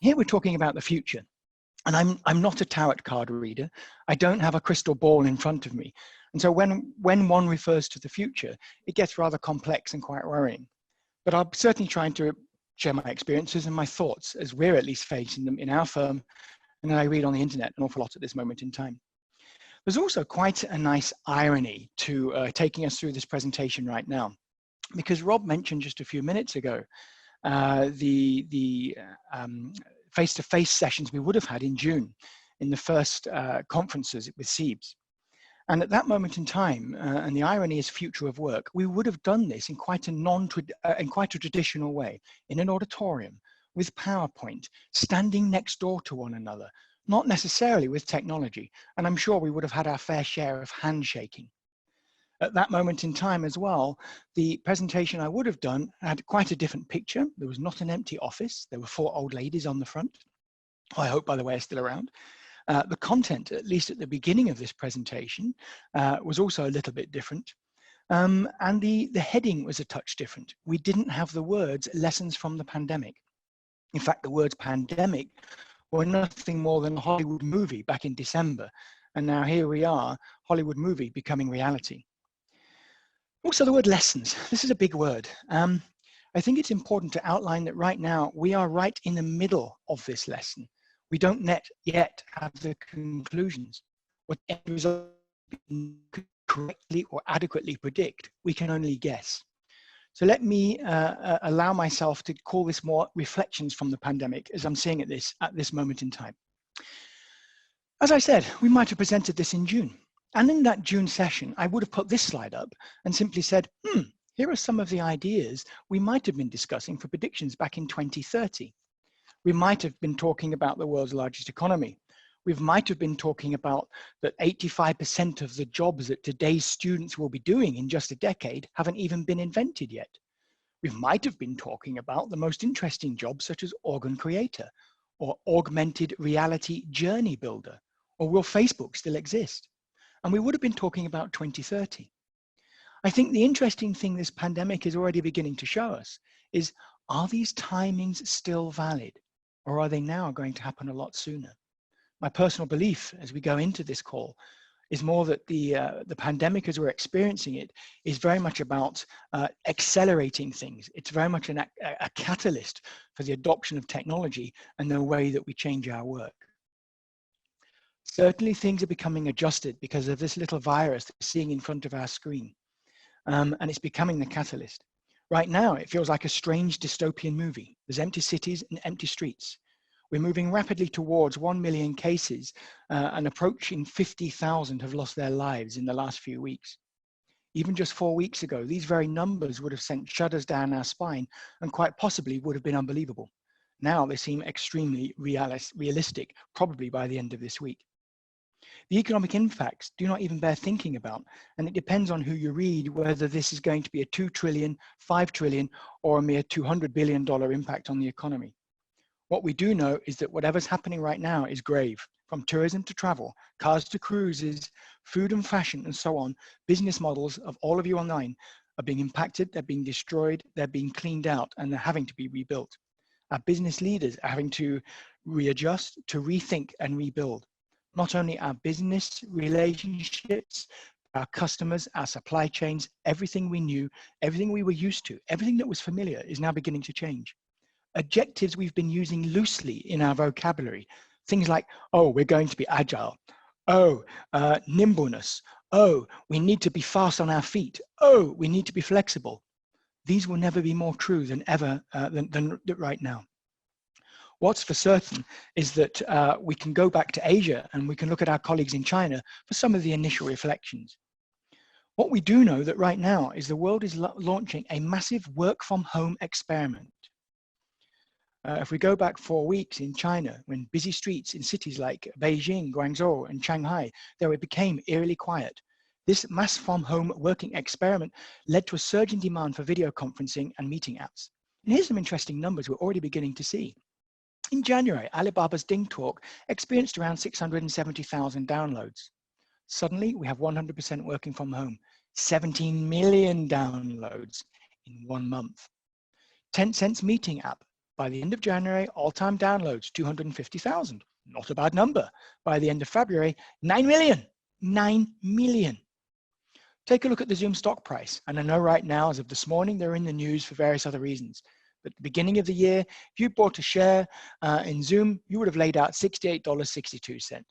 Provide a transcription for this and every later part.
Here we're talking about the future. And I'm not a tarot card reader. I don't have a crystal ball in front of me. And so when one refers to the future, it gets rather complex and quite worrying. But I'm certainly trying to share my experiences and my thoughts as we're at least facing them in our firm. And then I read on the internet an awful lot at this moment in time. There's also quite a nice irony to taking us through this presentation right now, because Rob mentioned just a few minutes ago the face-to-face sessions we would have had in June in the first conferences with CEIBS. And at that moment in time, and the irony is future of work, we would have done this in quite a traditional way, in an auditorium, with PowerPoint, standing next door to one another, not necessarily with technology. And I'm sure we would have had our fair share of handshaking. At that moment in time as well, the presentation I would have done had quite a different picture. There was not an empty office. There were 4 old ladies on the front, who I hope, by the way, are still around. The content, at least at the beginning of this presentation, was also a little bit different. And the heading was a touch different. We didn't have the words lessons from the pandemic. In fact, the words pandemic were nothing more than a Hollywood movie back in December. And now here we are, Hollywood movie becoming reality. Also the word lessons. This is a big word. I think it's important to outline that right now we are right in the middle of this lesson. We don't yet have the conclusions. What the end result correctly or adequately predict, we can only guess. So let me allow myself to call this more reflections from the pandemic as I'm seeing at this moment in time. As I said, we might have presented this in June. And in that June session, I would have put this slide up and simply said, here are some of the ideas we might have been discussing for predictions back in 2030. We might have been talking about the world's largest economy. We might have been talking about that 85% of the jobs that today's students will be doing in just a decade haven't even been invented yet. We might have been talking about the most interesting jobs such as organ creator or augmented reality journey builder, or will Facebook still exist? And we would have been talking about 2030. I think the interesting thing this pandemic is already beginning to show us is, are these timings still valid? Or are they now going to happen a lot sooner? My personal belief as we go into this call is more that the pandemic as we're experiencing it is very much about accelerating things. It's very much a catalyst for the adoption of technology and the way that we change our work. Certainly things are becoming adjusted because of this little virus that we're seeing in front of our screen. And it's becoming the catalyst. Right now, it feels like a strange dystopian movie. There's empty cities and empty streets. We're moving rapidly towards 1 million cases and approaching 50,000 have lost their lives in the last few weeks. Even just 4 weeks ago, these very numbers would have sent shudders down our spine and quite possibly would have been unbelievable. Now they seem extremely realistic, probably by the end of this week. The economic impacts do not even bear thinking about, and it depends on who you read whether this is going to be a 2 trillion, 5 trillion, or a mere $200 billion impact on the economy. What we do know is that whatever's happening right now is grave. From tourism to travel, cars to cruises, food and fashion, and so on, business models of all of you online are being impacted, they're being destroyed, they're being cleaned out, and they're having to be rebuilt. Our business leaders are having to readjust, to rethink and rebuild. Not only our business relationships, our customers, our supply chains, everything we knew, everything we were used to, everything that was familiar is now beginning to change. Adjectives we've been using loosely in our vocabulary, things like, oh, we're going to be agile. Oh, nimbleness. Oh, we need to be fast on our feet. Oh, we need to be flexible. These will never be more true than ever than right now. What's for certain is that we can go back to Asia and we can look at our colleagues in China for some of the initial reflections. What we do know that right now is the world is launching a massive work from home experiment. If we go back 4 weeks in China, when busy streets in cities like Beijing, Guangzhou, and Shanghai, they became eerily quiet. This mass from home working experiment led to a surge in demand for video conferencing and meeting apps. And here's some interesting numbers we're already beginning to see. In January, Alibaba's Ding Talk experienced around 670,000 downloads. Suddenly, we have 100% working from home, 17 million downloads in 1 month. Tencent's meeting app By the end of January, all-time downloads, 250,000. Not a bad number. By the end of February, 9 million. 9 million. Take a look at the Zoom stock price. And I know right now, as of this morning, they're in the news for various other reasons. But at the beginning of the year, if you bought a share in Zoom, you would have laid out $68.62.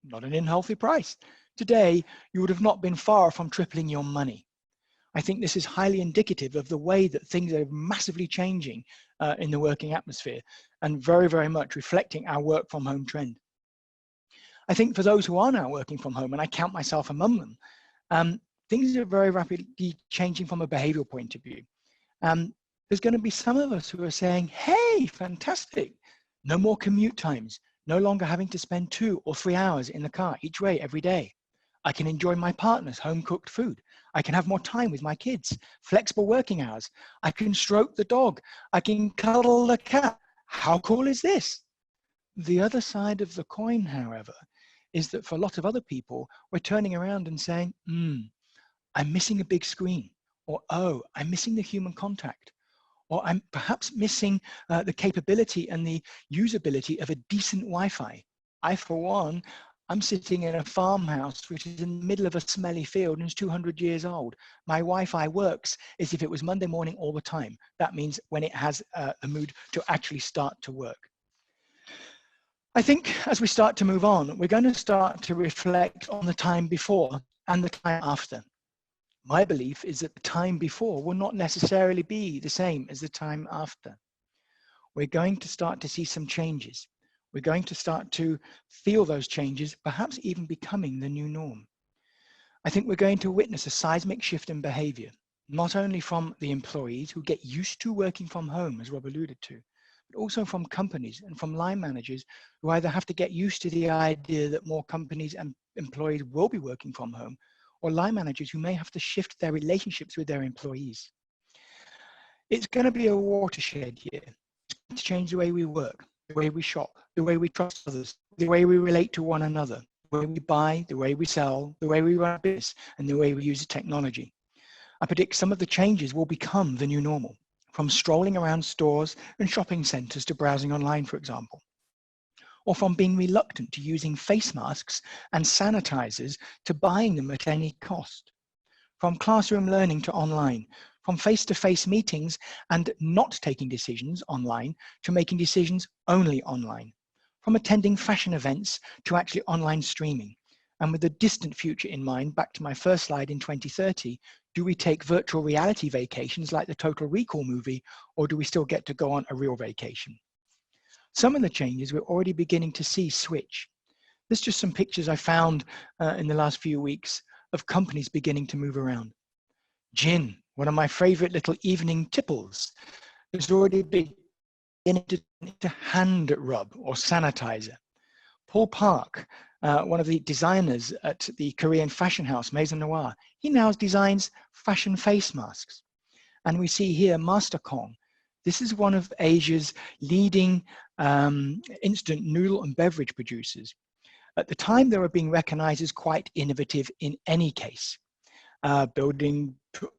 Not an unhealthy price. Today, you would have not been far from tripling your money. I think this is highly indicative of the way that things are massively changing in the working atmosphere and very, very much reflecting our work from home trend. I think for those who are now working from home, and I count myself among them, things are very rapidly changing from a behavioral point of view. There's going to be some of us who are saying, hey, fantastic, no more commute times, no longer having to spend 2 or 3 hours in the car each way every day. I can enjoy my partner's home-cooked food. I can have more time with my kids, flexible working hours. I can stroke the dog. I can cuddle the cat. How cool is this? The other side of the coin, however, is that for a lot of other people, we're turning around and saying, I'm missing a big screen, or, oh, I'm missing the human contact, or I'm perhaps missing the capability and the usability of a decent Wi-Fi. I, for one, I'm sitting in a farmhouse which is in the middle of a smelly field and is 200 years old. My Wi-Fi works as if it was Monday morning all the time. That means when it has a mood to actually start to work. I think as we start to move on, we're going to start to reflect on the time before and the time after. My belief is that the time before will not necessarily be the same as the time after. We're going to start to see some changes. We're going to start to feel those changes, perhaps even becoming the new norm. I think we're going to witness a seismic shift in behavior, not only from the employees who get used to working from home, as Rob alluded to, but also from companies and from line managers who either have to get used to the idea that more companies and employees will be working from home, or line managers who may have to shift their relationships with their employees. It's going to be a watershed year. It's going to change the way we work, the way we shop, the way we trust others, the way we relate to one another, the way we buy, the way we sell, the way we run a business, and the way we use the technology. I predict some of the changes will become the new normal, from strolling around stores and shopping centers to browsing online, for example, or from being reluctant to using face masks and sanitizers to buying them at any cost, from classroom learning to online, from face-to-face meetings and not taking decisions online to making decisions only online, from attending fashion events to actually online streaming. And with the distant future in mind, back to my first slide in 2030, do we take virtual reality vacations like the Total Recall movie, or do we still get to go on a real vacation? Some of the changes we're already beginning to see switch. There's just some pictures I found in the last few weeks of companies beginning to move around. Gin, one of my favorite little evening tipples, has already beginning to hand rub or sanitizer. Paul Park, one of the designers at the Korean fashion house Maison Noir, he now designs fashion face masks. And we see here Master Kong. This is one of Asia's leading instant noodle and beverage producers. At the time, they were being recognized as quite innovative in any case, building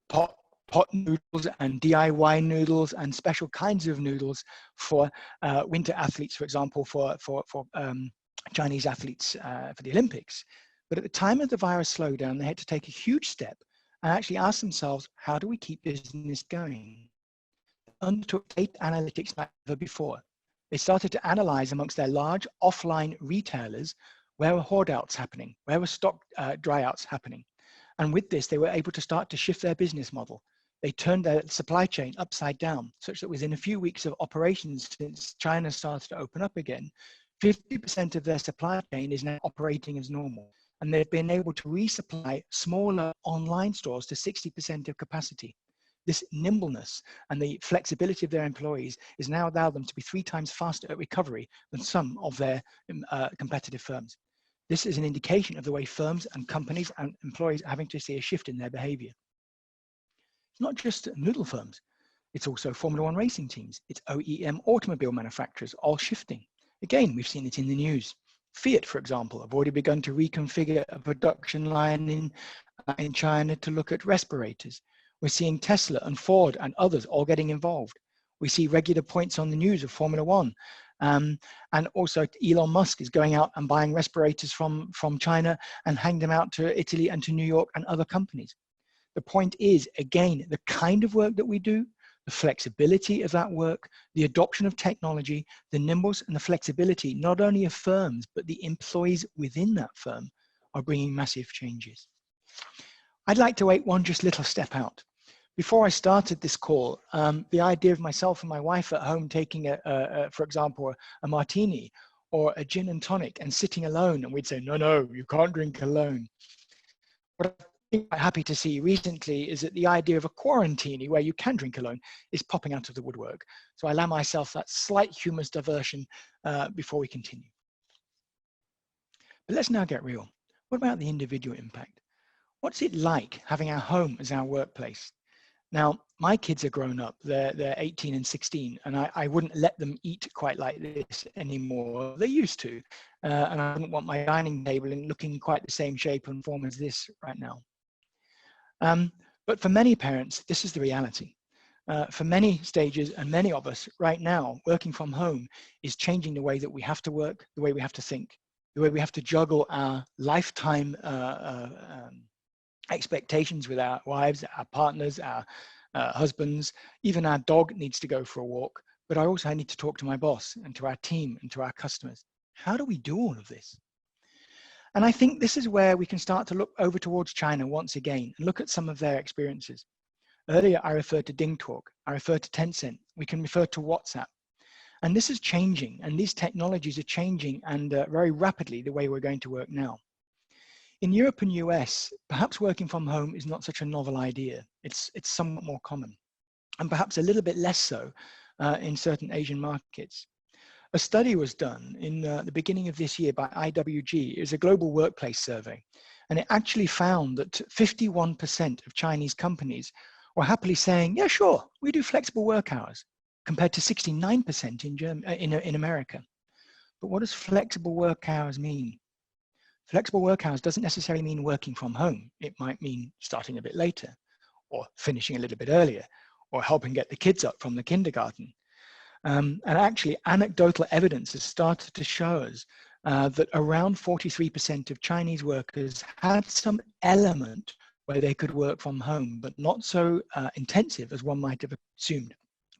pot noodles and DIY noodles and special kinds of noodles for winter athletes, for example, for Chinese athletes for the Olympics. But at the time of the virus slowdown, they had to take a huge step and actually ask themselves, how do we keep business going? Undertook data analytics like never before. They started to analyze amongst their large offline retailers, where were hoard outs happening? Where were stock dry outs happening? And with this, they were able to start to shift their business model. They turned their supply chain upside down, such that within a few weeks of operations since China started to open up again, 50% of their supply chain is now operating as normal. And they've been able to resupply smaller online stores to 60% of capacity. This nimbleness and the flexibility of their employees is now allowed them to be 3 times faster at recovery than some of their competitive firms. This is an indication of the way firms and companies and employees are having to see a shift in their behavior. It's not just noodle firms, it's also Formula One racing teams, it's OEM automobile manufacturers, all shifting. Again, we've seen it in the news. Fiat, for example, have already begun to reconfigure a production line in China to look at respirators. We're seeing Tesla and Ford and others all getting involved. We see regular points on the news of Formula One. And also Elon Musk is going out and buying respirators from China and handing them out to Italy and to New York and other companies. The point is, again, the kind of work that we do, the flexibility of that work, the adoption of technology, the nimbleness and the flexibility, not only of firms, but the employees within that firm are bringing massive changes. I'd like to take one just little step out. Before I started this call, the idea of myself and my wife at home taking, for example, a martini or a gin and tonic and sitting alone, and we'd say, no, no, you can't drink alone. What I've been quite happy to see recently is that the idea of a quarantini where you can drink alone is popping out of the woodwork. So I allow myself that slight humorous diversion before we continue. But let's now get real. What about the individual impact? What's it like having our home as our workplace? Now, my kids are grown up, they're 18 and 16, and I wouldn't let them eat quite like this anymore. They used to, and I wouldn't want my dining table looking quite the same shape and form as this right now. But for many parents, this is the reality. For many stages and many of us right now, working from home is changing the way that we have to work, the way we have to think, the way we have to juggle our lifetime expectations with our wives, our partners, our husbands. Even our dog needs to go for a walk, but I also need to talk to my boss and to our team and to our customers. How do we do all of this? And I think this is where we can start to look over towards China once again and look at some of their experiences. Earlier, I referred to DingTalk, I referred to Tencent, we can refer to WhatsApp. And this is changing, and these technologies are changing and very rapidly the way we're going to work now. In Europe and US, perhaps working from home is not such a novel idea. It's somewhat more common, and perhaps a little bit less so in certain Asian markets. A study was done in the beginning of this year by IWG. It was a global workplace survey, and it actually found that 51% of Chinese companies were happily saying, yeah, sure, we do flexible work hours, compared to 69% in America. But what does flexible work hours mean? Flexible work hours doesn't necessarily mean working from home. It might mean starting a bit later, or finishing a little bit earlier, or helping get the kids up from the kindergarten. And actually, anecdotal evidence has started to show us that around 43% of Chinese workers had some element where they could work from home, but not so intensive as one might have assumed.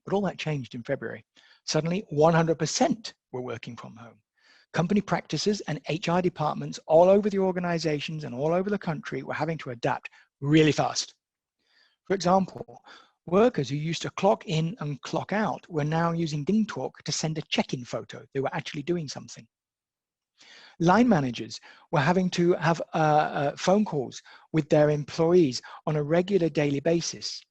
But all that changed in February. Suddenly, 100% were working from home. Company practices and HR departments all over the organizations and all over the country were having to adapt really fast. For example, workers who used to clock in and clock out were now using DingTalk to send a check-in photo. They were actually doing something. Line managers were having to have phone calls with their employees on a regular daily basis.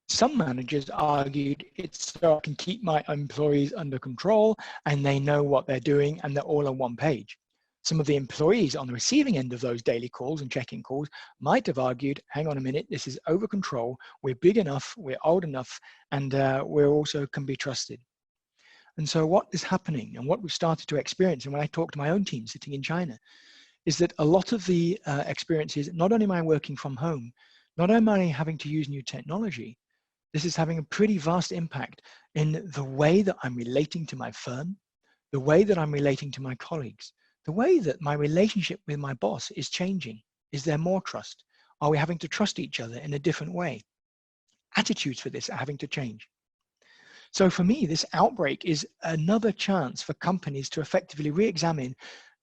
Some managers argued it's so I can keep my employees under control and they know what they're doing and they're all on one page. Some of the employees on the receiving end of those daily calls and check-in calls might have argued, hang on a minute, this is over control, we're big enough, we're old enough, and we also can be trusted. And so what is happening and what we've started to experience, and when I talk to my own team sitting in China, is that a lot of the experiences, not only am I working from home, not only am I having to use new technology, this is having a pretty vast impact in the way that I'm relating to my firm, the way that I'm relating to my colleagues, the way that my relationship with my boss is changing. Is there more trust? Are we having to trust each other in a different way? Attitudes for this are having to change. So for me, this outbreak is another chance for companies to effectively re-examine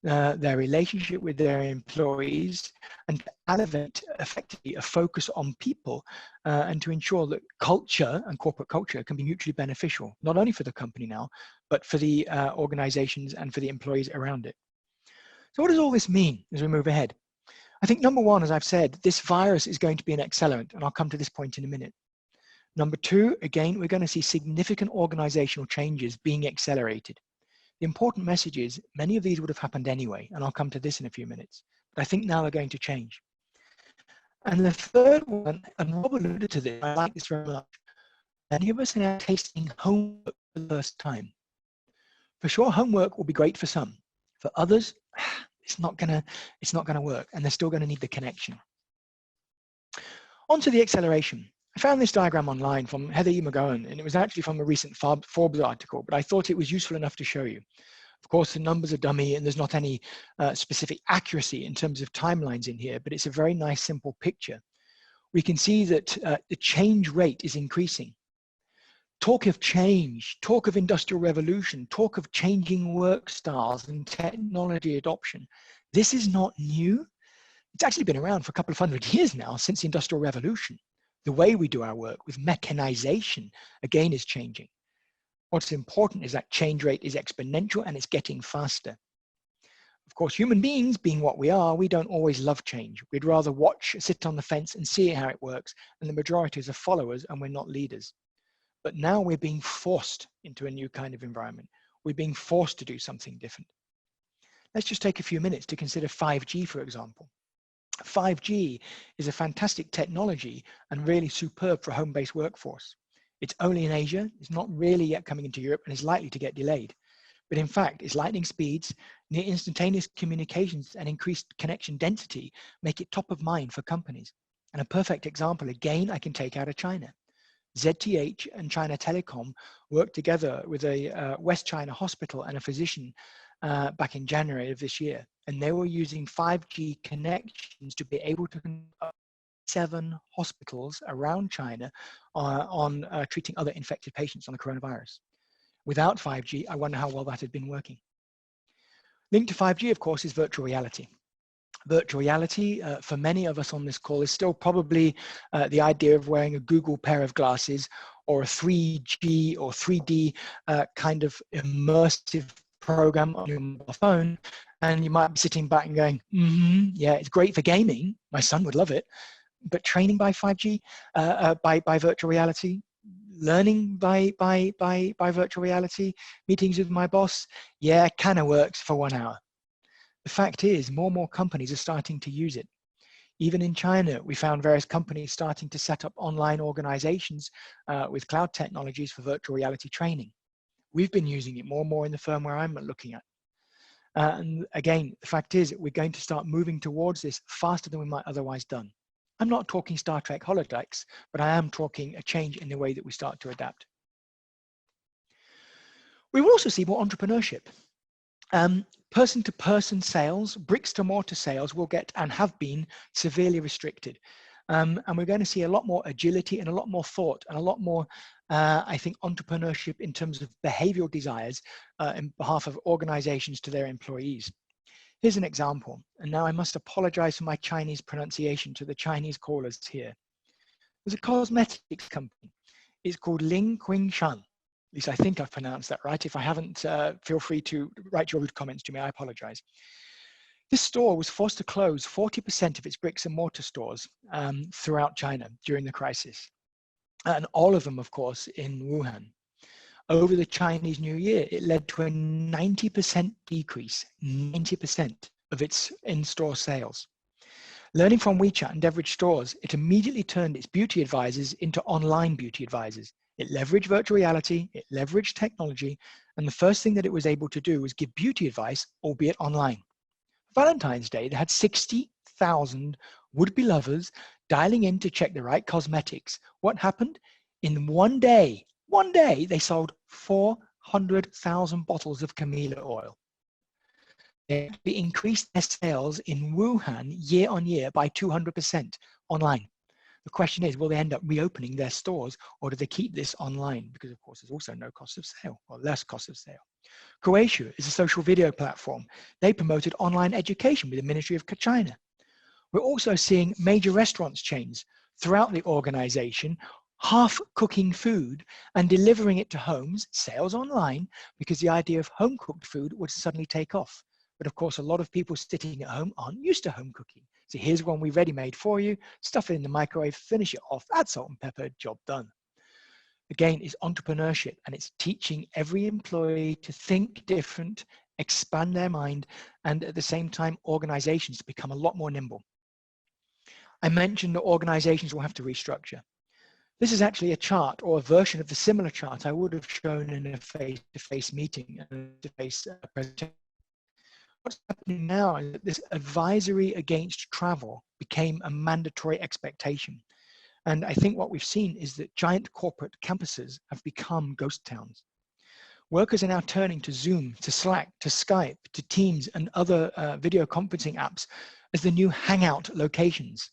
their relationship with their employees and to elevate effectively a focus on people and to ensure that culture and corporate culture can be mutually beneficial, not only for the company now, but for the organizations and for the employees around it. So what does all this mean as we move ahead? I think number one, as I've said, this virus is going to be an accelerant, and I'll come to this point in a minute. Number two, again, we're going to see significant organizational changes being accelerated. The important message is many of these would have happened anyway, and I'll come to this in a few minutes, but I think now they're going to change. And the third one, and Rob alluded to this, I like this very much, many of us are now tasting homework for the first time. For sure, homework will be great for some. For others, it's not gonna work, and they're still gonna need the connection. On to the acceleration. I found this diagram online from Heather E. McGowan, and it was actually from a recent Forbes article, but I thought it was useful enough to show you. Of course, the numbers are dummy and there's not any specific accuracy in terms of timelines in here, but it's a very nice, simple picture. We can see that the change rate is increasing. Talk of change, talk of industrial revolution, talk of changing work styles and technology adoption. This is not new. It's actually been around for a couple of hundred years now, since the Industrial Revolution. The way we do our work with mechanization, again, is changing. What's important is that change rate is exponential and it's getting faster. Of course, human beings, being what we are, we don't always love change. We'd rather watch, sit on the fence and see how it works, and the majority is followers and we're not leaders. But now we're being forced into a new kind of environment. We're being forced to do something different. Let's just take a few minutes to consider 5G, for example. 5G is a fantastic technology and really superb for a home-based workforce. It's only in Asia, it's not really yet coming into Europe, and is likely to get delayed. But in fact, its lightning speeds, near instantaneous communications, and increased connection density make it top of mind for companies. And a perfect example, again, I can take out of China. ZTH and China Telecom worked together with a West China hospital and a physician back in January of this year. And they were using 5G connections to be able to conduct 7 hospitals around China on treating other infected patients on the coronavirus. Without 5G, I wonder how well that had been working. Linked to 5G, of course, is virtual reality. Virtual reality, for many of us on this call, is still probably the idea of wearing a Google pair of glasses or a 3G or 3D kind of immersive program on your mobile phone, and you might be sitting back and going, yeah, it's great for gaming. My son would love it. But training by 5G, by virtual reality, learning by virtual reality, meetings with my boss, yeah, kind of works for 1 hour. The fact is, more and more companies are starting to use it. Even in China, we found various companies starting to set up online organizations with cloud technologies for virtual reality training. We've been using it more and more in the firm where I'm looking at. And again, the fact is that we're going to start moving towards this faster than we might otherwise done. I'm not talking Star Trek holodecks, but I am talking a change in the way that we start to adapt. We will also see more entrepreneurship. Person-to-person sales, bricks-to-mortar sales will get and have been severely restricted. And we're going to see a lot more agility and a lot more thought and a lot more, I think, entrepreneurship in terms of behavioral desires in behalf of organizations to their employees. Here's an example, and now I must apologize for my Chinese pronunciation to the Chinese callers here. There's a cosmetics company. It's called Ling Qing Shan. At least I think I've pronounced that right. If I haven't, feel free to write your rude comments to me. I apologize. This store was forced to close 40% of its bricks and mortar stores throughout China during the crisis. And all of them, of course, in Wuhan. Over the Chinese New Year, it led to a 90% decrease, 90% of its in-store sales. Learning from WeChat and Deverage stores, it immediately turned its beauty advisors into online beauty advisors. It leveraged virtual reality, it leveraged technology, and the first thing that it was able to do was give beauty advice, albeit online. Valentine's Day, they had 60,000 would-be lovers dialing in to check the right cosmetics. What happened? In one day, they sold 400,000 bottles of camellia oil. They increased their sales in Wuhan year on year by 200% online. The question is, will they end up reopening their stores, or do they keep this online? Because of course, there's also no cost of sale, or less cost of sale. Croatia is a social video platform. They promoted online education with the Ministry of China. We're also seeing major restaurants chains throughout the organization half cooking food and delivering it to homes, sales online, because the idea of home cooked food would suddenly take off. But of course, a lot of people sitting at home aren't used to home cooking. So here's one we ready-made for you, stuff it in the microwave, finish it off, add salt and pepper, job done. Again, it's entrepreneurship, and it's teaching every employee to think different, expand their mind, and at the same time, organizations to become a lot more nimble. I mentioned that organizations will have to restructure. This is actually a chart or a version of the similar chart I would have shown in a face-to-face meeting, a face-to-face presentation. What's happening now is that this advisory against travel became a mandatory expectation. And I think what we've seen is that giant corporate campuses have become ghost towns. Workers are now turning to Zoom, to Slack, to Skype, to Teams and other video conferencing apps as the new hangout locations.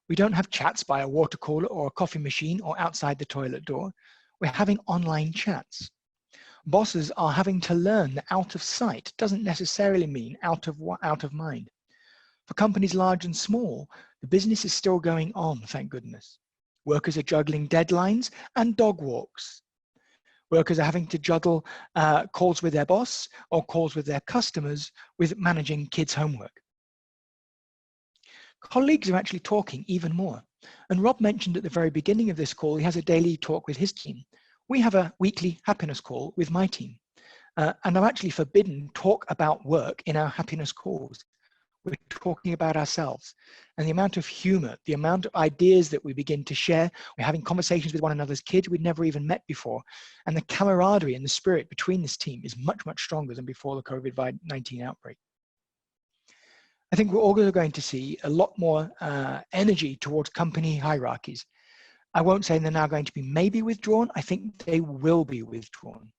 We don't have chats by a water cooler or a coffee machine or outside the toilet door. We're having online chats. Bosses are having to learn that out of sight doesn't necessarily mean out of mind. For companies large and small, the business is still going on, thank goodness. Workers are juggling deadlines and dog walks. Workers are having to juggle calls with their boss or calls with their customers with managing kids' homework. Colleagues are actually talking even more. And Rob mentioned at the very beginning of this call, he has a daily talk with his team. We have a weekly happiness call with my team. And I'm actually forbidden talk about work in our happiness calls. We're talking about ourselves and the amount of humor, the amount of ideas that we begin to share. We're having conversations with one another's kids we'd never even met before. And the camaraderie and the spirit between this team is much, much stronger than before the COVID-19 outbreak. I think we're also going to see a lot more energy towards company hierarchies. I won't say they're now going to be maybe withdrawn. I think they will be withdrawn.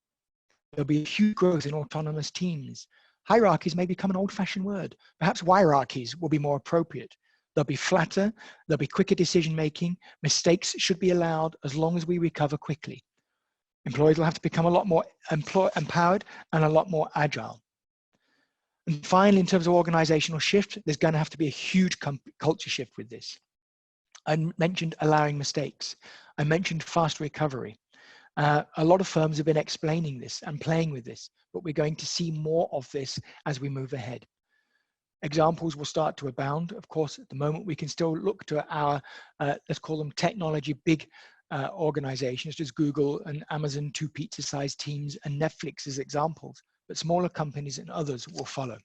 There'll be a huge growth in autonomous teams. Hierarchies may become an old-fashioned word. Perhaps wire-archies will be more appropriate. They'll be flatter, there'll be quicker decision-making. Mistakes should be allowed as long as we recover quickly. Employees will have to become a lot more empowered and a lot more agile. And finally, in terms of organizational shift, there's going to have to be a huge culture shift with this. I mentioned allowing mistakes. I mentioned fast recovery. A lot of firms have been explaining this and playing with this, but we're going to see more of this as we move ahead. Examples will start to abound. Of course, at the moment, we can still look to our, let's call them technology big organizations, just Google and Amazon, 2 pizza-sized teams, and Netflix as examples, but smaller companies and others will follow.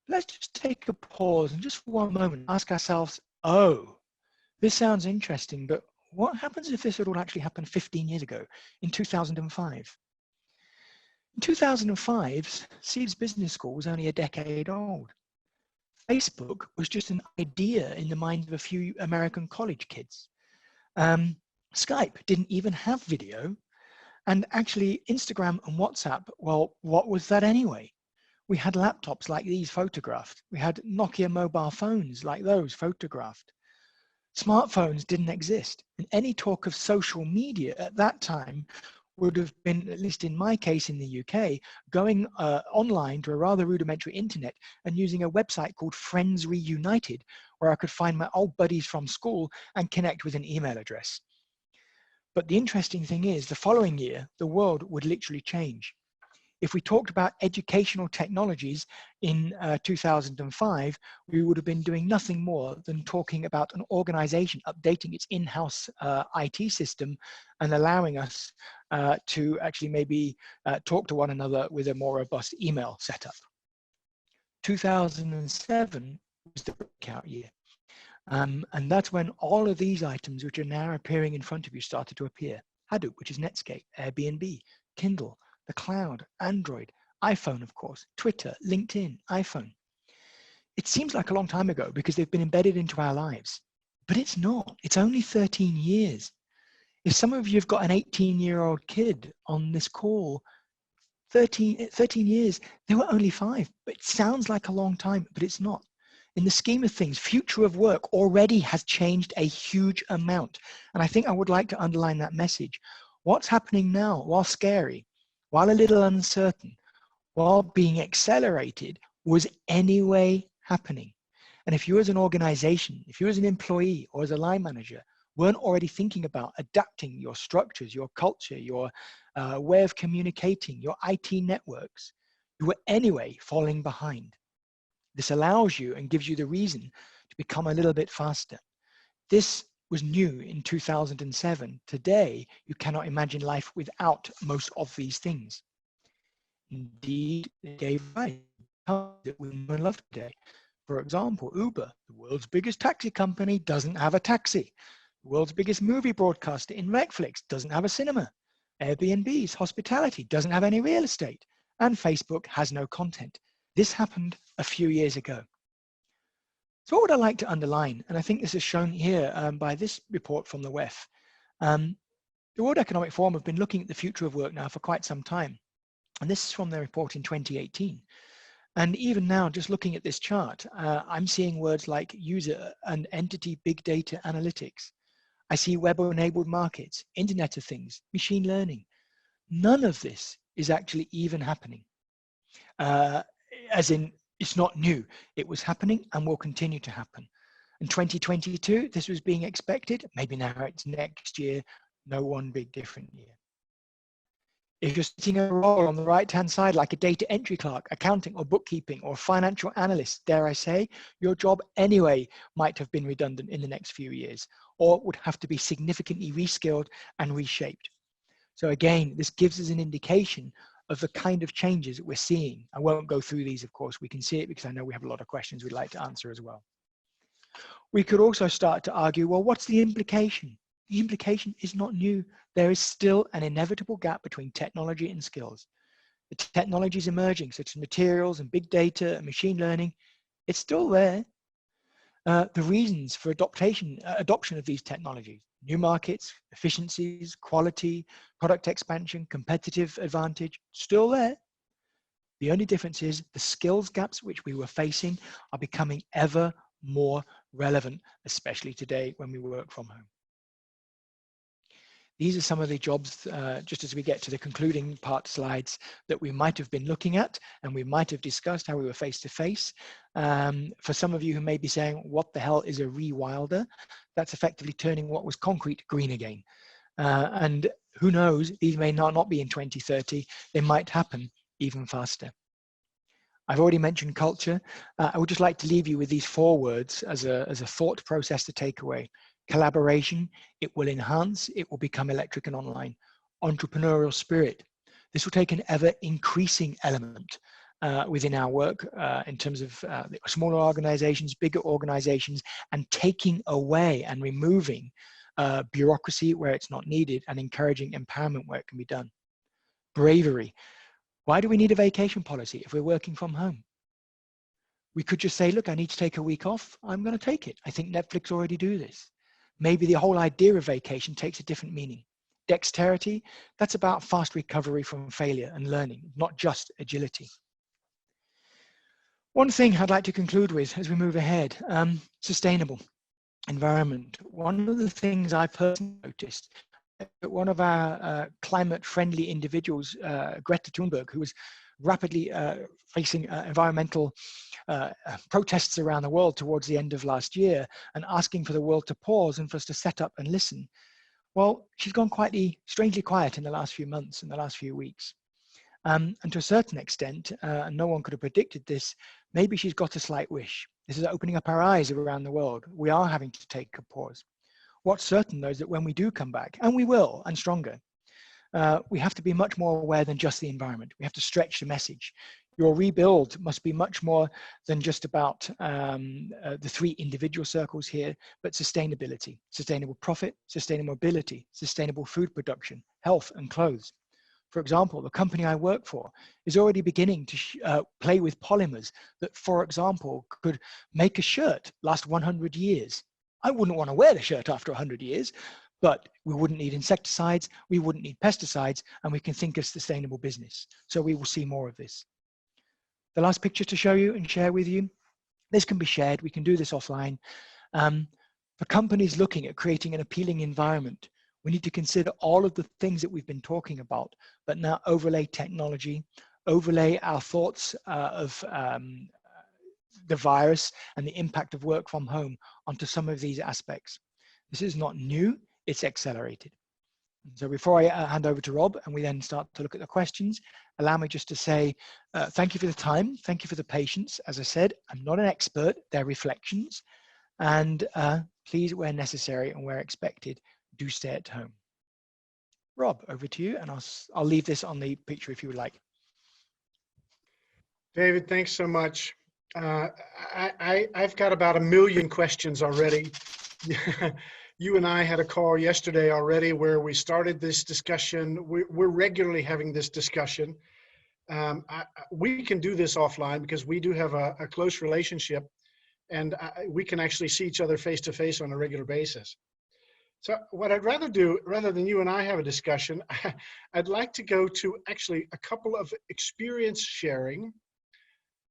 Let's just take a pause and just for one moment ask ourselves, oh, this sounds interesting, but what happens if this had all actually happened 15 years ago, in 2005? In 2005, CEIBS Business School was only a decade old. Facebook was just an idea in the minds of a few American college kids. Skype didn't even have video. And actually, Instagram and WhatsApp, well, what was that anyway? We had laptops like these photographed. We had Nokia mobile phones like those photographed. Smartphones didn't exist. And any talk of social media at that time would have been, at least in my case in the UK, going online to a rather rudimentary internet and using a website called Friends Reunited, where I could find my old buddies from school and connect with an email address. But the interesting thing is, the following year, the world would literally change. If we talked about educational technologies in 2005, we would have been doing nothing more than talking about an organization updating its in-house IT system and allowing us to actually maybe talk to one another with a more robust email setup. 2007 was the breakout year. And that's when all of these items which are now appearing in front of you started to appear. Hadoop, which is Netscape, Airbnb, Kindle, the cloud, Android, iPhone, of course, Twitter, LinkedIn, iPhone. It seems like a long time ago because they've been embedded into our lives, but it's not. It's only 13 years. If some of you have got an 18-year-old kid on this call, 13 years, they were only 5, but it sounds like a long time, but it's not. In the scheme of things, future of work already has changed a huge amount. And I think I would like to underline that message. What's happening now, while scary, while a little uncertain, while being accelerated, was anyway happening. And if you as an organization, if you as an employee or as a line manager weren't already thinking about adapting your structures, your culture, your way of communicating, your IT networks, you were anyway falling behind. This allows you and gives you the reason to become a little bit faster. This was new in 2007. Today, you cannot imagine life without most of these things. Indeed, it gave rise that we know and love today. For example, Uber, the world's biggest taxi company, doesn't have a taxi. The world's biggest movie broadcaster in Netflix doesn't have a cinema. Airbnb's hospitality doesn't have any real estate. And Facebook has no content. This happened a few years ago. So what would I like to underline, and I think this is shown here by this report from the WEF. The World Economic Forum have been looking at the future of work now for quite some time. And this is from their report in 2018. And even now, just looking at this chart, I'm seeing words like user and entity big data analytics. I see web-enabled markets, Internet of Things, machine learning. None of this is actually even happening. As in, it's not new. It was happening and will continue to happen. In 2022, this was being expected. Maybe now it's next year. No one big different year. If you're sitting in a role on the right-hand side, like a data entry clerk, accounting or bookkeeping or financial analyst, dare I say, your job anyway might have been redundant in the next few years, or would have to be significantly reskilled and reshaped. So again, this gives us an indication of the kind of changes that we're seeing. I won't go through these, of course. We can see it because I know we have a lot of questions we'd like to answer as well. We could also start to argue, well, what's the implication? The implication is not new. There is still an inevitable gap between technology and skills. The technologies emerging, such as materials and big data and machine learning, it's still there. The reasons for adoption of these technologies, new markets, efficiencies, quality, product expansion, competitive advantage, still there. The only difference is the skills gaps which we were facing are becoming ever more relevant, especially today when we work from home. These are some of the jobs, just as we get to the concluding part slides, that we might have been looking at and we might have discussed how we were face to face. For some of you who may be saying, what the hell is a rewilder? That's effectively turning what was concrete green again. And who knows, these may not be in 2030, they might happen even faster. I've already mentioned culture. I would just like to leave you with these 4 words as a thought process to take away. Collaboration, it will enhance, it will become electric and online. Entrepreneurial spirit, this will take an ever increasing element within our work in terms of smaller organizations, bigger organizations, and taking away and removing bureaucracy where it's not needed and encouraging empowerment where it can be done. Bravery, why do we need a vacation policy if we're working from home? We could just say, look, I need to take a week off. I'm going to take it. I think Netflix already do this. Maybe the whole idea of vacation takes a different meaning. Dexterity, that's about fast recovery from failure and learning, not just agility. One thing I'd like to conclude with as we move ahead, sustainable environment. One of the things I personally noticed, one of our climate-friendly individuals, Greta Thunberg, who was rapidly facing environmental protests around the world towards the end of last year and asking for the world to pause and for us to set up and listen. Well, she's gone strangely quiet in the last few months, in the last few weeks. And to a certain extent, and no one could have predicted this, maybe she's got a slight wish. This is opening up our eyes around the world. We are having to take a pause. What's certain, though, is that when we do come back, and we will, and stronger, we have to be much more aware than just the environment. We have to stretch the message. Your rebuild must be much more than just about the 3 individual circles here, but sustainability, sustainable profit, sustainable mobility, sustainable food production, health and clothes. For example, the company I work for is already beginning to play with polymers that, for example, could make a shirt last 100 years. I wouldn't want to wear the shirt after 100 years, but we wouldn't need insecticides, we wouldn't need pesticides, and we can think of sustainable business. So we will see more of this. The last picture to show you and share with you, this can be shared, we can do this offline. For companies looking at creating an appealing environment, we need to consider all of the things that we've been talking about, but now overlay technology, overlay our thoughts of the virus and the impact of work from home onto some of these aspects. This is not new, it's accelerated. So before I hand over to Rob and we then start to look at the questions, allow me just to say thank you for the time, thank you for the patience. As I said, I'm not an expert, they're reflections, and please, where necessary and where expected, do stay at home. Rob, over to you, and I'll leave this on the picture if you would like. David, thanks so much. I've got about 1 million questions already. You and I had a call yesterday already where we started this discussion. We're regularly having this discussion. We can do this offline because we do have a close relationship. and we can actually see each other face to face on a regular basis. So what I'd rather do, rather than you and I have a discussion, I'd like to go to actually a couple of experience sharing.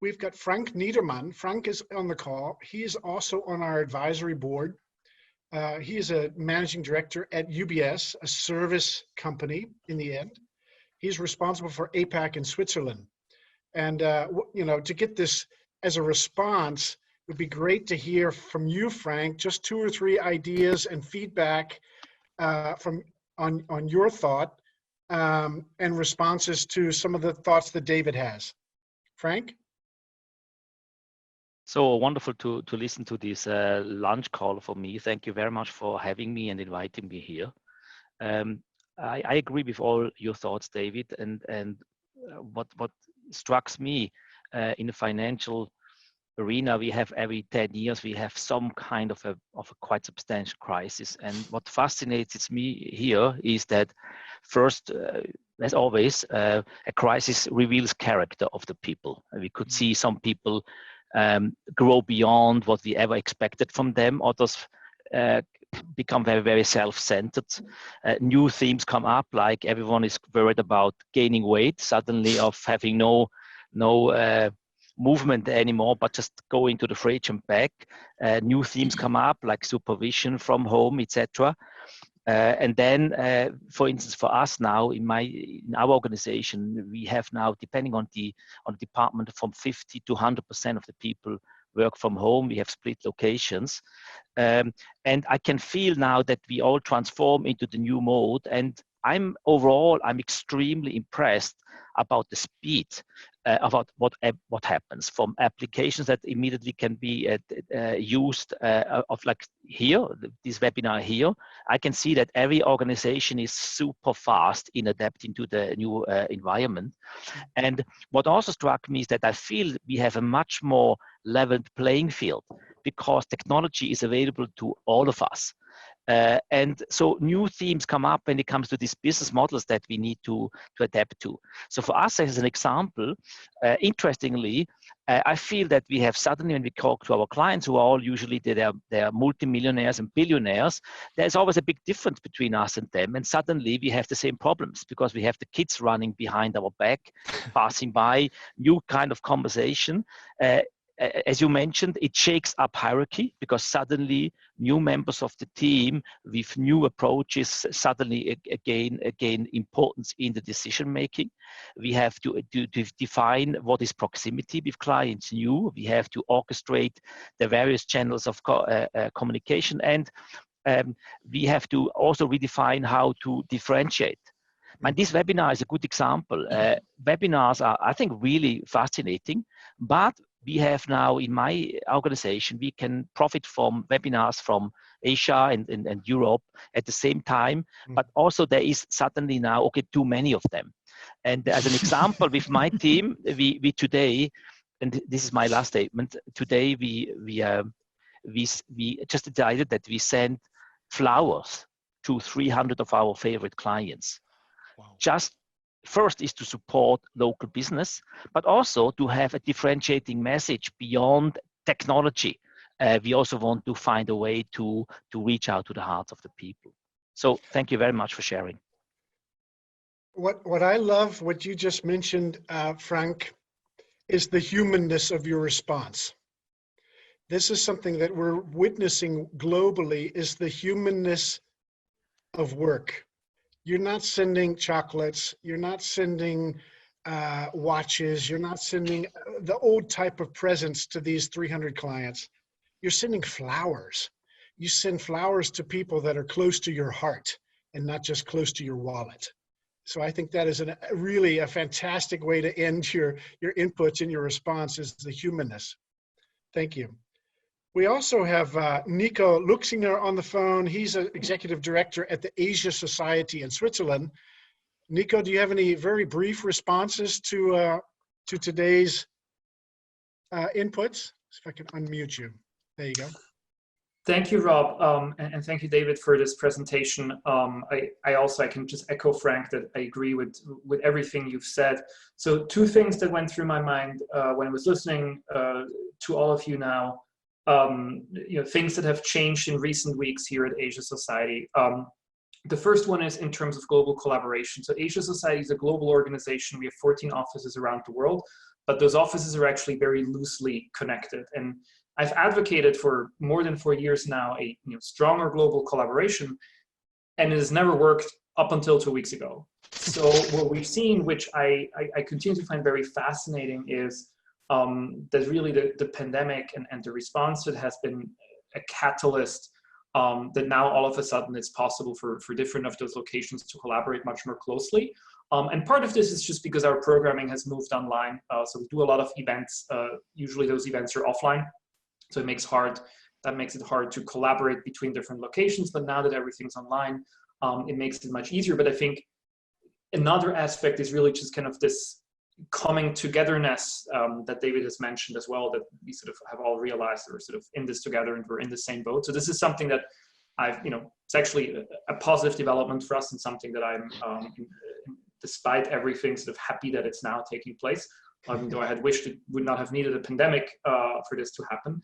We've got Frank Niedermann. Frank is on the call. He is also on our advisory board. He is a managing director at UBS, a service company in the end. He's responsible for APAC in Switzerland. And, you know, to get this as a response, it would be great to hear from you, Frank, just 2 or 3 ideas and feedback on your thought and responses to some of the thoughts that David has. Frank? So wonderful to listen to this lunch call for me. Thank you very much for having me and inviting me here. I agree with all your thoughts, David, and what strikes me in the financial arena, we have every 10 years, we have some kind of a quite substantial crisis. And what fascinates me here is that first, as always, a crisis reveals character of the people. We could see some people grow beyond what we ever expected from them. Others become very, very self-centered. New themes come up, like everyone is worried about gaining weight, suddenly of having no movement anymore, but just going to the fridge and back. New themes come up, like supervision from home, etc. And then, for instance, for us now in our organization, we have now, depending on the department, from 50 to 100% of the people work from home. We have split locations, and I can feel now that we all transform into the new mode. And I'm extremely impressed about the speed about what happens from applications that immediately can be used of like here, this webinar here. I can see that every organization is super fast in adapting to the new environment. And what also struck me is that I feel we have a much more leveled playing field because technology is available to all of us. And so new themes come up when it comes to these business models that we need to adapt to. So for us, as an example, interestingly, I feel that we have suddenly, when we talk to our clients who are all usually they are multimillionaires and billionaires, there's always a big difference between us and them. And suddenly we have the same problems because we have the kids running behind our back, passing by, new kind of conversation. As you mentioned, it shakes up hierarchy because suddenly new members of the team with new approaches suddenly gain importance in the decision making. We have to define what is proximity with clients new. We have to orchestrate the various channels of communication, and we have to also redefine how to differentiate. And this webinar is a good example. Webinars are, I think, really fascinating, but we have now in my organization, we can profit from webinars from Asia and Europe at the same time, but also there is suddenly now, okay, too many of them. And as an example, with my team, we today, and this is my last statement, today we just decided that we send flowers to 300 of our favorite clients. Wow. Just first is to support local business, but also to have a differentiating message beyond technology. We also want to find a way to reach out to the hearts of the people. So thank you very much for sharing. What I love, what you just mentioned, Frank, is the humanness of your response. This is something that we're witnessing globally, is the humanness of work. You're not sending chocolates, you're not sending watches, you're not sending the old type of presents to these 300 clients. You're sending flowers. You send flowers to people that are close to your heart and not just close to your wallet. So I think that is really a fantastic way to end your inputs and your response, is the humanness. Thank you. We also have Nico Luxinger on the phone. He's an executive director at the Asia Society in Switzerland. Nico, do you have any very brief responses to today's inputs? If I can unmute you. There you go. Thank you, Rob, and thank you, David, for this presentation. I can just echo Frank that I agree with everything you've said. So 2 things that went through my mind when I was listening to all of you now. things that have changed in recent weeks here at Asia Society. The first one is in terms of global collaboration. So Asia Society is a global organization. We have 14 offices around the world, but those offices are actually very loosely connected. And I've advocated for more than 4 years now a stronger global collaboration, and it has never worked up until 2 weeks ago. So what we've seen, which I continue to find very fascinating, is that really the pandemic and the response to it has been a catalyst that now all of a sudden it's possible for different of those locations to collaborate much more closely. And part of this is just because our programming has moved online. So we do a lot of events. Usually those events are offline. So that makes it hard to collaborate between different locations. But now that everything's online, it makes it much easier. But I think another aspect is really just kind of this coming togetherness that David has mentioned as well, that we sort of have all realized that we're sort of in this together and we're in the same boat. So this is something that it's actually a positive development for us, and something that I'm, despite everything, sort of happy that it's now taking place, even though I had wished it would not have needed a pandemic for this to happen.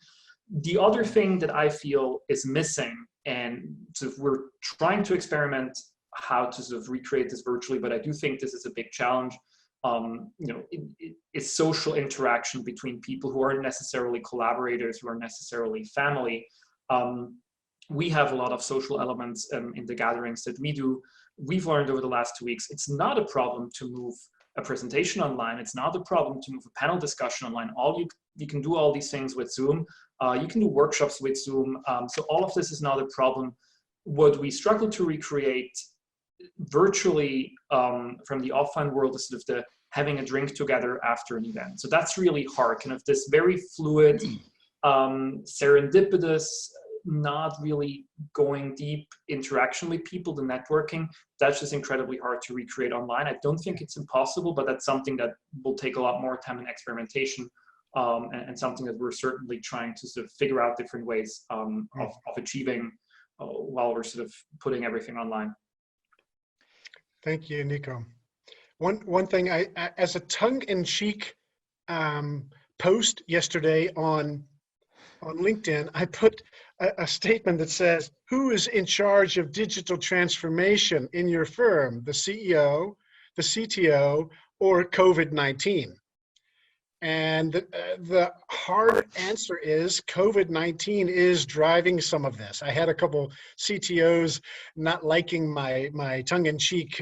The other thing that I feel is missing, and sort of we're trying to experiment how to sort of recreate this virtually, but I do think this is a big challenge. It's social interaction between people who aren't necessarily collaborators, who aren't necessarily family. We have a lot of social elements in the gatherings that we do. We've learned over the last 2 weeks, it's not a problem to move a presentation online. It's not a problem to move a panel discussion online. You can do all these things with Zoom. You can do workshops with Zoom. So all of this is not a problem. What we struggle to recreate virtually from the offline world is sort of the having a drink together after an event. So that's really hard, kind of this very fluid, serendipitous, not really going deep interaction with people, the networking. That's just incredibly hard to recreate online. I don't think it's impossible, but that's something that will take a lot more time and experimentation, and something that we're certainly trying to sort of figure out different ways of achieving while we're sort of putting everything online. Thank you, Nico. One thing, I as a tongue-in-cheek post yesterday on LinkedIn, I put a statement that says, who is in charge of digital transformation in your firm, the CEO, the CTO, or COVID-19? And the hard answer is COVID-19 is driving some of this. I had a couple CTOs not liking my tongue-in-cheek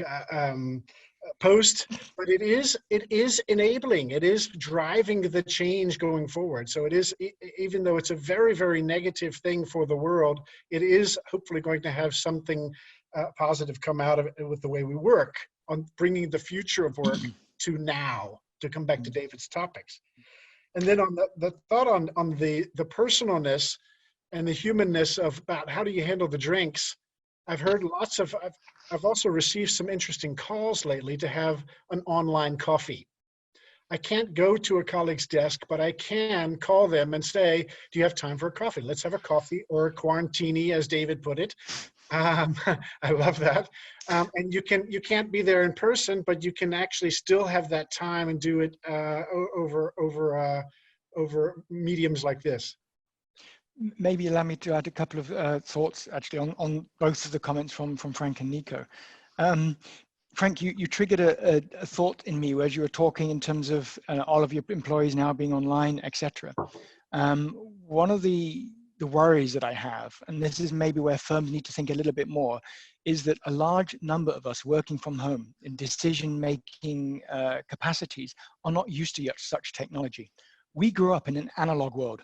post, but it is enabling, it is driving the change going forward. So it is, even though it's a very, very negative thing for the world, it is hopefully going to have something positive come out of it with the way we work on bringing the future of work to now, to come back to David's topics. And then on the thought on the personalness and the humanness of about how do you handle the drinks, I've heard lots of, I've also received some interesting calls lately to have an online coffee. I can't go to a colleague's desk, but I can call them and say, do you have time for a coffee? Let's have a coffee, or a quarantini, as David put it. I love that. And you can't be there in person, but you can actually still have that time and do it over mediums like this. Maybe allow me to add a couple of thoughts actually on both of the comments from Frank and Nico. Frank, you triggered a thought in me as you were talking in terms of all of your employees now being online, etc. One of the worries that I have, and this is maybe where firms need to think a little bit more, is that a large number of us working from home in decision-making capacities are not used to such technology. We grew up in an analog world.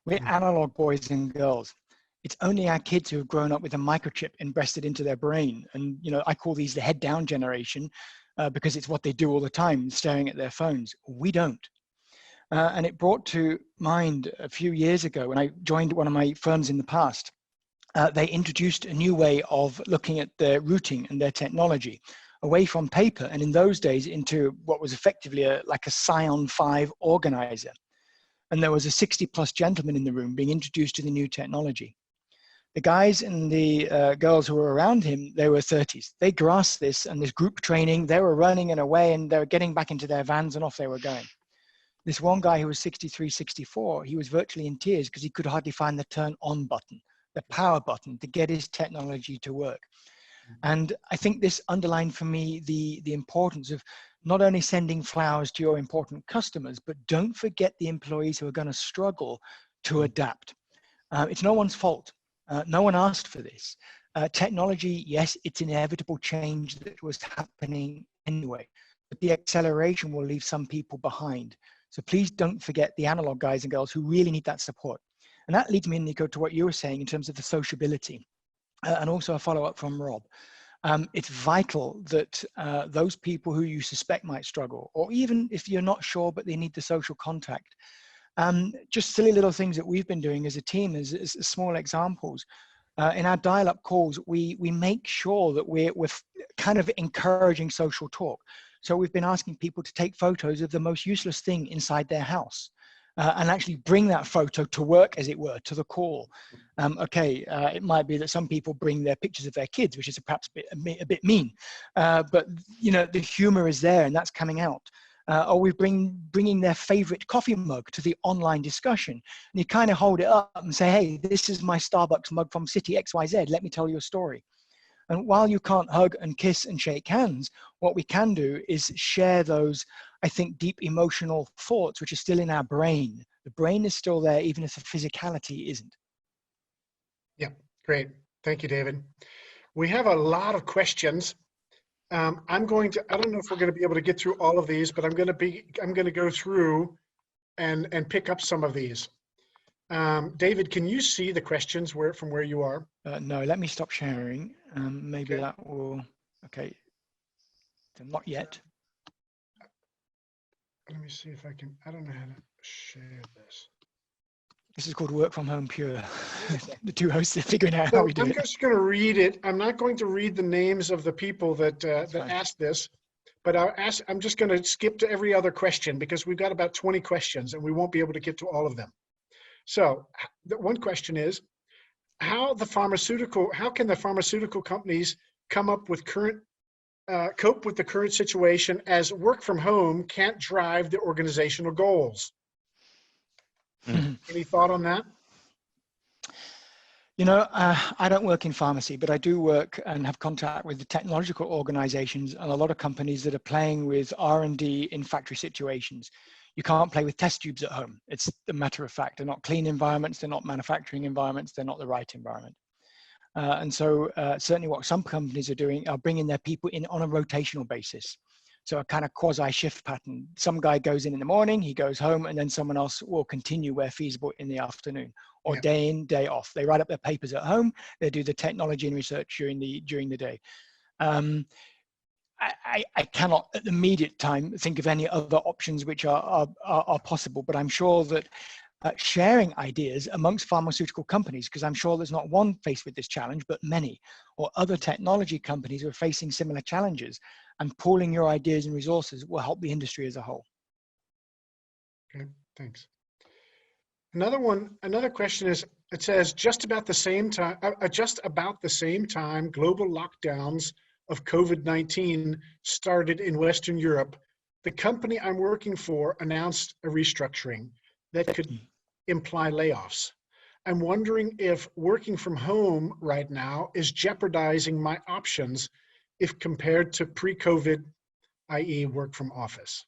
We're analog boys and girls. It's only our kids who have grown up with a microchip invested into their brain. And, I call these the head down generation because it's what they do all the time, staring at their phones. We don't. And it brought to mind a few years ago when I joined one of my firms in the past, they introduced a new way of looking at their routing and their technology away from paper. And in those days into what was effectively like a Scion 5 organizer. And there was a 60+ gentleman in the room being introduced to the new technology. The guys and the girls who were around him, they were 30s. They grasped this and this group training, they were running and away, and they were getting back into their vans and off they were going. This one guy who was 63, 64, he was virtually in tears because he could hardly find the turn on button, the power button to get his technology to work. And I think this underlined for me the importance of not only sending flowers to your important customers, but don't forget the employees who are going to struggle to adapt. It's no one's fault. No one asked for this. Technology, yes, it's inevitable change that was happening anyway, but the acceleration will leave some people behind. So please don't forget the analog guys and girls who really need that support. And that leads me, Nico, to what you were saying in terms of the sociability, and also a follow-up from Rob. It's vital that those people who you suspect might struggle, or even if you're not sure but they need the social contact, just silly little things that we've been doing as a team, as small examples. In our dial-up calls, we make sure that we're kind of encouraging social talk. So we've been asking people to take photos of the most useless thing inside their house and actually bring that photo to work, as it were, to the call. It might be that some people bring their pictures of their kids, which is perhaps a bit mean, but you know, the humor is there and that's coming out. Or we bringing their favorite coffee mug to the online discussion. And you kind of hold it up and say, hey, this is my Starbucks mug from City XYZ. Let me tell you a story. And while you can't hug and kiss and shake hands, what we can do is share those, I think, deep emotional thoughts, which are still in our brain. The brain is still there, even if the physicality isn't. Yeah, great. Thank you, David. We have a lot of questions. I don't know if we're going to be able to get through all of these, but I'm going to go through and pick up some of these. David, can you see the questions from where you are? No, let me stop sharing. Maybe okay. That will, okay. So not yet. Let me see if I can, I don't know how to share this. This is called Work from Home Pure. The two hosts are figuring out how we do it. I'm just going to read it. I'm not going to read the names of the people that asked this, but I'm just going to skip to every other question because we've got about 20 questions and we won't be able to get to all of them. So the one question is, how can the pharmaceutical companies cope with the current situation as work from home can't drive the organizational goals? Any thought on that? You know, I don't work in pharmacy, but I do work and have contact with the technological organizations and a lot of companies that are playing with R&D in factory situations. You can't play with test tubes at home. It's a matter of fact. They're not clean environments. They're not manufacturing environments. They're not the right environment. And so certainly what some companies are doing are bringing their people in on a rotational basis. So a kind of quasi shift pattern. Some guy goes in the morning, he goes home, and then someone else will continue where feasible in the afternoon, or day in, day off. They write up their papers at home. They do the technology and research during the day. I cannot at the immediate time think of any other options which are possible, but I'm sure that sharing ideas amongst pharmaceutical companies, because I'm sure there's not one faced with this challenge, but many, or other technology companies who are facing similar challenges, and pooling your ideas and resources will help the industry as a whole. Okay, thanks. Another question is, it says, just about the same time, global lockdowns of COVID-19 started in Western Europe. The company I'm working for announced a restructuring that could imply layoffs. I'm wondering if working from home right now is jeopardizing my options if compared to pre-COVID, i.e. work from office.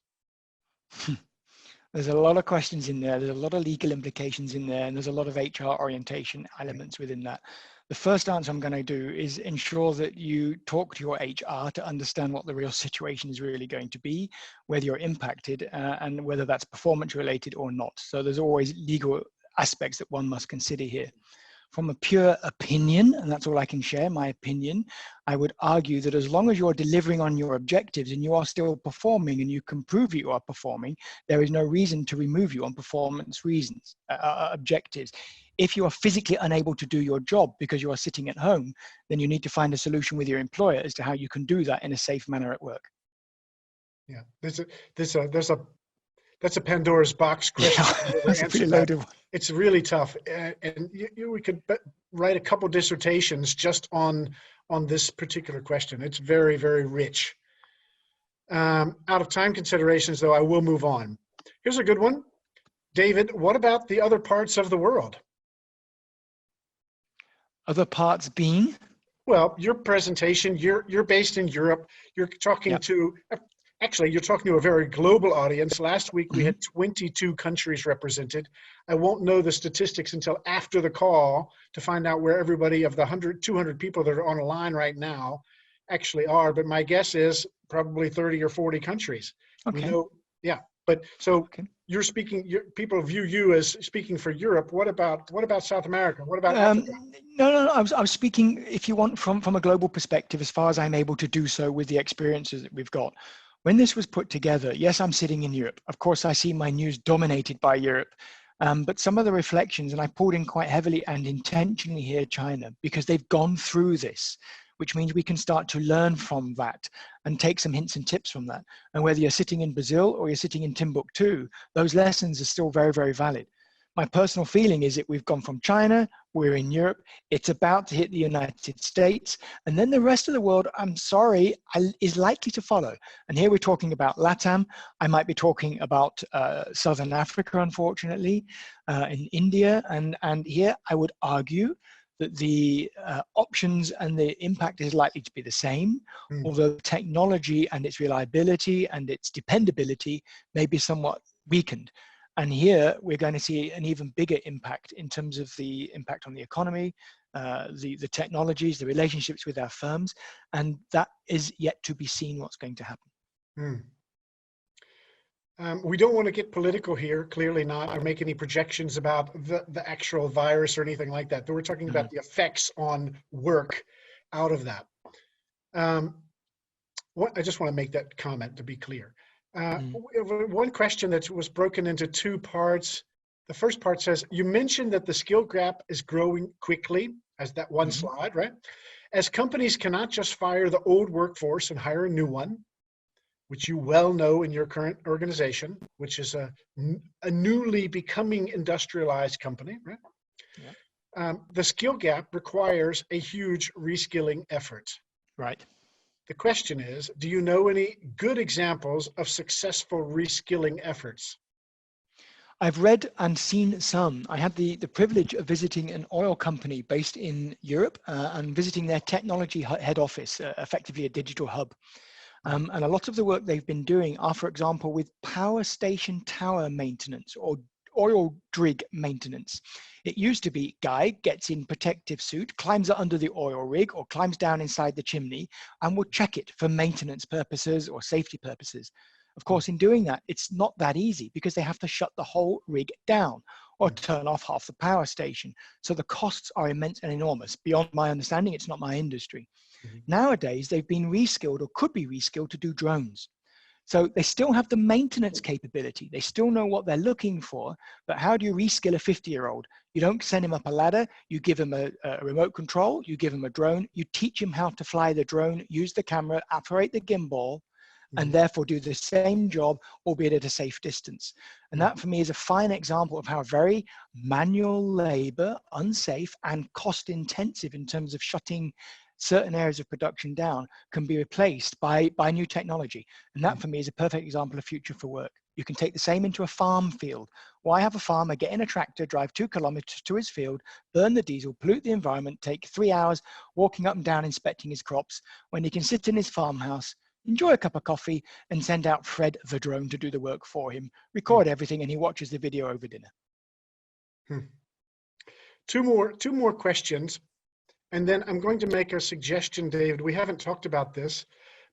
There's a lot of questions in there. There's a lot of legal implications in there, and there's a lot of HR orientation elements within that. The first answer I'm going to do is ensure that you talk to your HR to understand what the real situation is really going to be, whether you're impacted, and whether that's performance related or not. So there's always legal aspects that one must consider here. From a pure opinion, and that's all I can share, my opinion, I would argue that as long as you're delivering on your objectives and you are still performing and you can prove you are performing, there is no reason to remove you on performance reasons, objectives. If you are physically unable to do your job because you are sitting at home, then you need to find a solution with your employer as to how you can do that in a safe manner at work. Yeah, that's a Pandora's box question. Yeah, that's a pretty loaded one. It's really tough, and we could write a couple dissertations just on this particular question. It's very, very rich. Out of time considerations, though, I will move on. Here's a good one. David, what about the other parts of the world? Other parts being? Well, your presentation, you're based in Europe. You're talking to, actually, you're talking to a very global audience. Last week, we had 22 countries represented. I won't know the statistics until after the call to find out where everybody of the 100, 200 people that are on a line right now actually are. But my guess is probably 30 or 40 countries. Okay. We know, yeah. But so you're speaking, people view you as speaking for Europe. What about South America? What about Africa? No. I was speaking, if you want, from a global perspective, as far as I'm able to do so with the experiences that we've got. When this was put together, yes, I'm sitting in Europe. Of course, I see my news dominated by Europe. But some of the reflections, and I pulled in quite heavily and intentionally here, China, because they've gone through this, which means we can start to learn from that and take some hints and tips from that. And whether you're sitting in Brazil or you're sitting in Timbuktu, those lessons are still very, very valid. My personal feeling is that we've gone from China, we're in Europe, it's about to hit the United States, and then the rest of the world, I'm sorry, is likely to follow. And here we're talking about LATAM. I might be talking about Southern Africa, unfortunately, in India. And here I would argue that the options and the impact is likely to be the same, although technology and its reliability and its dependability may be somewhat weakened. And here we're going to see an even bigger impact in terms of the impact on the economy, the technologies, the relationships with our firms, and that is yet to be seen what's going to happen. We don't want to get political here, clearly not, or make any projections about the actual virus or anything like that. We're talking about the effects on work out of that. I just want to make that comment to be clear. One question that was broken into two parts. The first part says, you mentioned that the skill gap is growing quickly, as that one slide, right? As companies cannot just fire the old workforce and hire a new one, which you well know in your current organization, which is a newly becoming industrialized company, right? Yeah. The skill gap requires a huge reskilling effort. Right. The question is, do you know any good examples of successful reskilling efforts? I've read and seen some. I had the privilege of visiting an oil company based in Europe and visiting their technology head office, effectively a digital hub. And a lot of the work they've been doing are, for example, with power station tower maintenance or oil rig maintenance. It used to be guy gets in protective suit, climbs under the oil rig or climbs down inside the chimney and will check it for maintenance purposes or safety purposes. Of course, in doing that, it's not that easy because they have to shut the whole rig down or turn off half the power station. So the costs are immense and enormous. Beyond my understanding, it's not my industry. Nowadays, they've been reskilled or could be reskilled to do drones. So they still have the maintenance capability. They still know what they're looking for, but how do you reskill a 50-year-old? You don't send him up a ladder. You give him a remote control. You give him a drone. You teach him how to fly the drone, use the camera, operate the gimbal, and therefore do the same job, albeit at a safe distance. And that for me is a fine example of how very manual labor, unsafe and cost intensive in terms of shutting certain areas of production down can be replaced by new technology. And that for me is a perfect example of future for work. You can take the same into a farm field. Why have a farmer get in a tractor, drive 2 kilometers to his field, burn the diesel, pollute the environment, take 3 hours walking up and down inspecting his crops, when he can sit in his farmhouse, enjoy a cup of coffee and send out Fred the drone to do the work for him, record everything, and he watches the video over dinner. Two more questions. And then I'm going to make a suggestion, David. We haven't talked about this,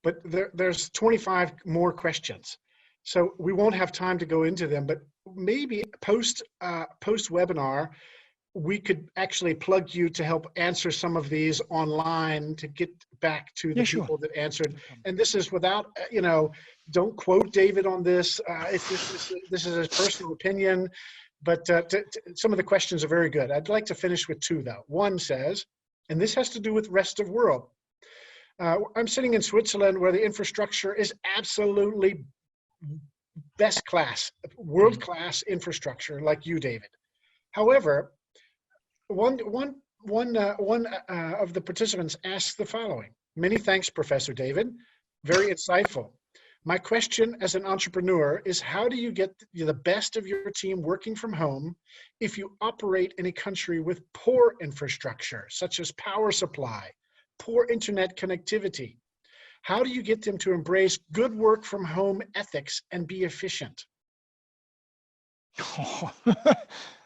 but there's 25 more questions. So we won't have time to go into them, but maybe post-webinar, we could actually plug you to help answer some of these online to get back to the people that answered. And this is without, don't quote David on this. This is his personal opinion, but some of the questions are very good. I'd like to finish with 2 though. One says, and this has to do with rest of world. I'm sitting in Switzerland where the infrastructure is absolutely best class, world-class infrastructure like you, David. However, one of the participants asked the following. Many thanks, Professor David. Very insightful. My question as an entrepreneur is, how do you get the best of your team working from home if you operate in a country with poor infrastructure, such as power supply, poor internet connectivity? How do you get them to embrace good work from home ethics and be efficient? Oh,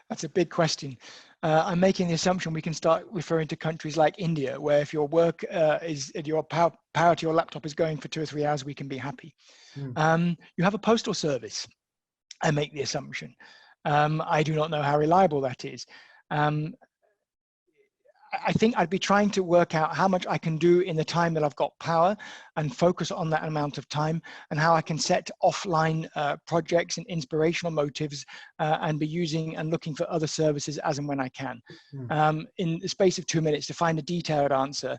that's a big question. I'm making the assumption we can start referring to countries like India, where if your work your power to your laptop is going for 2 or 3 hours, we can be happy. You have a postal service. I make the assumption. I do not know how reliable that is. I think I'd be trying to work out how much I can do in the time that I've got power and focus on that amount of time, and how I can set offline projects and inspirational motives and be using and looking for other services as and when I can. In the space of 2 minutes to find a detailed answer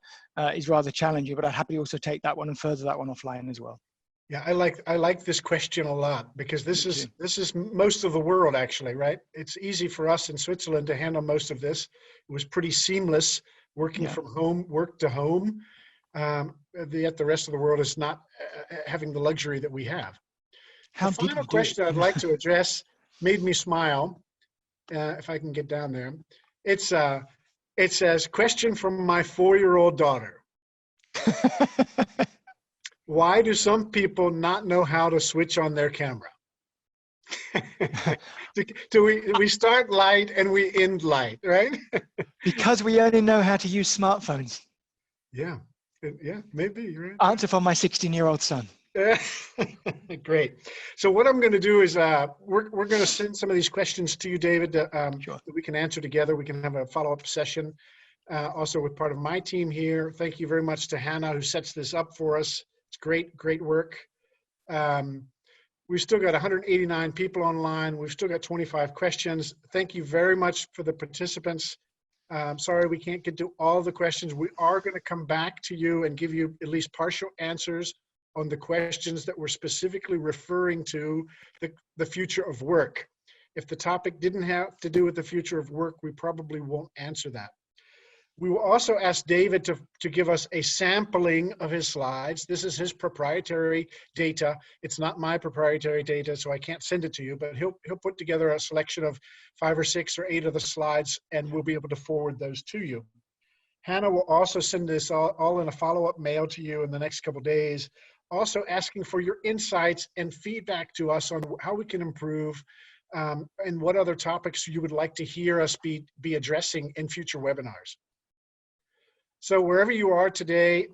is rather challenging, but I'd happily also take that one and further that one offline as well. Yeah, I like this question a lot, because this is most of the world, actually, right? It's easy for us in Switzerland to handle most of this. It was pretty seamless working from home, work to home. Yet the rest of the world is not having the luxury that we have. The final question I'd like to address made me smile. If I can get down there, it says, question from my 4-year-old daughter. Why do some people not know how to switch on their camera? we start light and we end light, right? Because we only know how to use smartphones. Yeah, maybe, you're right. Answer from my 16-year-old son. Great. So what I'm going to do is we're going to send some of these questions to you, David, that we can answer together. We can have a follow-up session also with part of my team here. Thank you very much to Hannah, who sets this up for us. It's great work. We've still got 189 people online. We've still got 25 questions. Thank you very much for the participants. Sorry we can't get to all the questions. We are going to come back to you and give you at least partial answers on the questions that we're specifically referring to the future of work. If the topic didn't have to do with the future of work, we probably won't answer that. We will also ask David to give us a sampling of his slides. This is his proprietary data. It's not my proprietary data, so I can't send it to you, but he'll put together a selection of 5 or 6 or 8 of the slides, and we'll be able to forward those to you. Hannah will also send this all in a follow-up mail to you in the next couple of days, also asking for your insights and feedback to us on how we can improve and what other topics you would like to hear us be addressing in future webinars. So wherever you are today,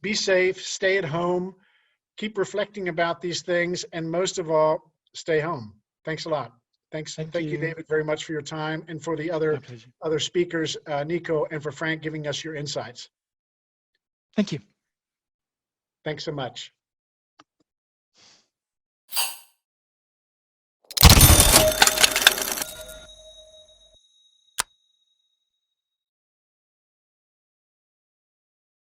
be safe, stay at home, keep reflecting about these things, and most of all, stay home. Thanks a lot. Thank you, David, very much for your time, and for the other speakers, Nico, and for Frank giving us your insights. Thank you. Thanks so much.